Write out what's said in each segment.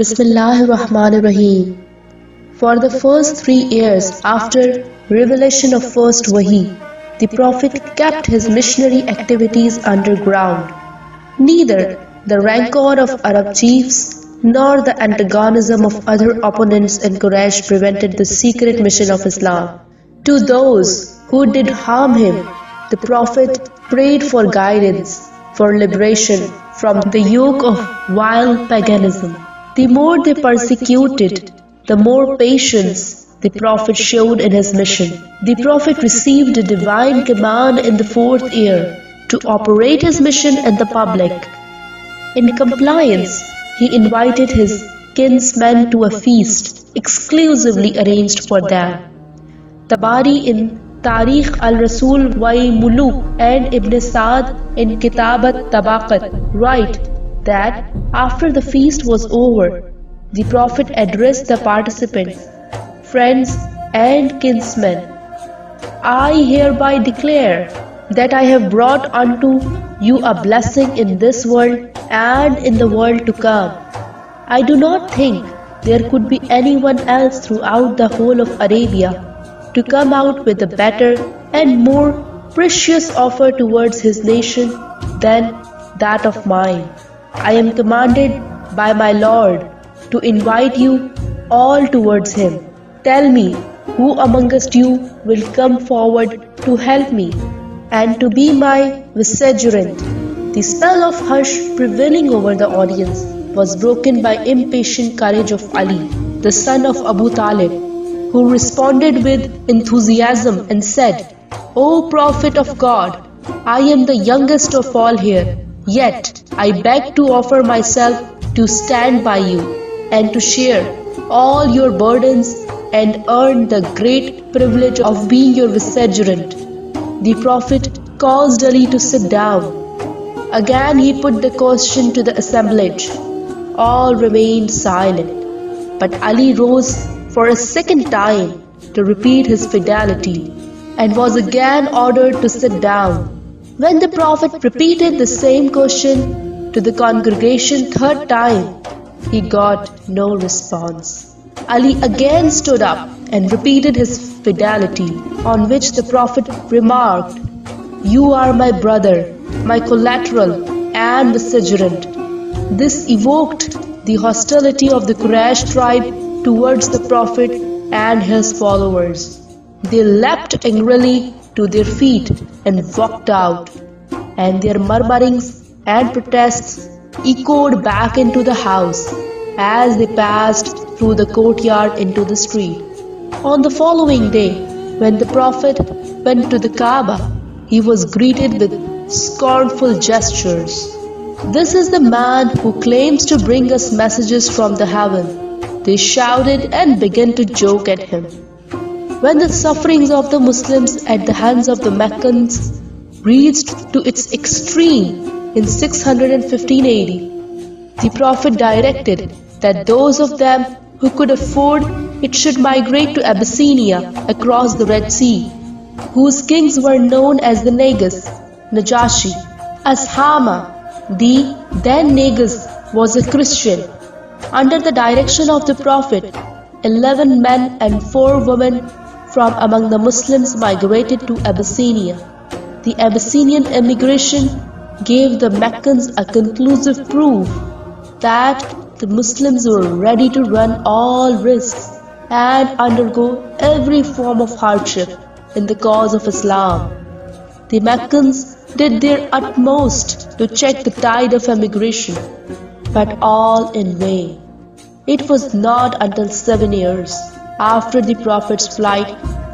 Bismillahirrahmanirrahim. For the first 3 years after revelation of first Wahi, the Prophet kept his missionary activities underground. Neither the rancor of Arab chiefs nor the antagonism of other opponents in Quraysh prevented the secret mission of Islam. To those who did harm him, the Prophet prayed for guidance, for liberation from the yoke of vile paganism. The more they persecuted, the more patience the Prophet showed in his mission. The Prophet received a divine command in the 4th year to operate his mission in the public. In compliance, he invited his kinsmen to a feast exclusively arranged for them. Tabari in Tarikh al-Rasul wa Muluk and Ibn Sa'd in Kitab al-Tabaqat write that after the feast was over, the Prophet addressed the participants, friends and kinsmen. I hereby declare that I have brought unto you a blessing in this world and in the world to come. I do not think there could be anyone else throughout the whole of Arabia to come out with a better and more precious offer towards his nation than that of mine. I am commanded by my Lord to invite you all towards him. Tell me, who amongst you will come forward to help me and to be my vicegerent? The spell of hush prevailing over the audience was broken by impatient courage of Ali, the son of Abu Talib, who responded with enthusiasm and said, O Prophet of God, I am the youngest of all here, yet I beg to offer myself to stand by you and to share all your burdens and earn the great privilege of being your vicegerent. The Prophet caused Ali to sit down. Again he put the question to the assemblage. All remained silent, but Ali rose for a second time to repeat his fidelity and was again ordered to sit down. When the Prophet repeated the same question to the congregation 3rd time, he got no response. Ali again stood up and repeated his fidelity, on which the Prophet remarked, You are my brother, my collateral and vicegerent. This evoked the hostility of the Quraysh tribe towards the Prophet and his followers. They leapt angrily to their feet and walked out, and their murmurings and protests echoed back into the house as they passed through the courtyard into the street. On the following day, when the Prophet went to the Kaaba, he was greeted with scornful gestures. This is the man who claims to bring us messages from the heaven. They shouted and began to joke at him. When the sufferings of the Muslims at the hands of the Meccans reached to its extreme in 615 AD, the Prophet directed that those of them who could afford it should migrate to Abyssinia across the Red Sea, whose kings were known as the Negus, Najashi. Ashama, the then Negus, was a Christian. Under the direction of the Prophet, 11 men and 4 women from among the Muslims migrated to Abyssinia. The Abyssinian emigration gave the Meccans a conclusive proof that the Muslims were ready to run all risks and undergo every form of hardship in the cause of Islam. The Meccans did their utmost to check the tide of emigration, but all in vain. It was not until 7 years after the Prophet's flight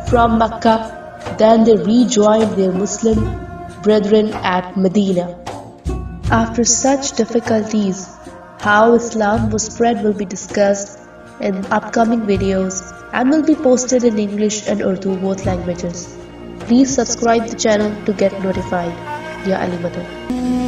from Mecca then they rejoined their Muslim brethren at Medina. After such difficulties, how Islam was spread will be discussed in upcoming videos and will be posted in English and Urdu, both languages. Please subscribe the channel to get notified. Ya Ali Madad.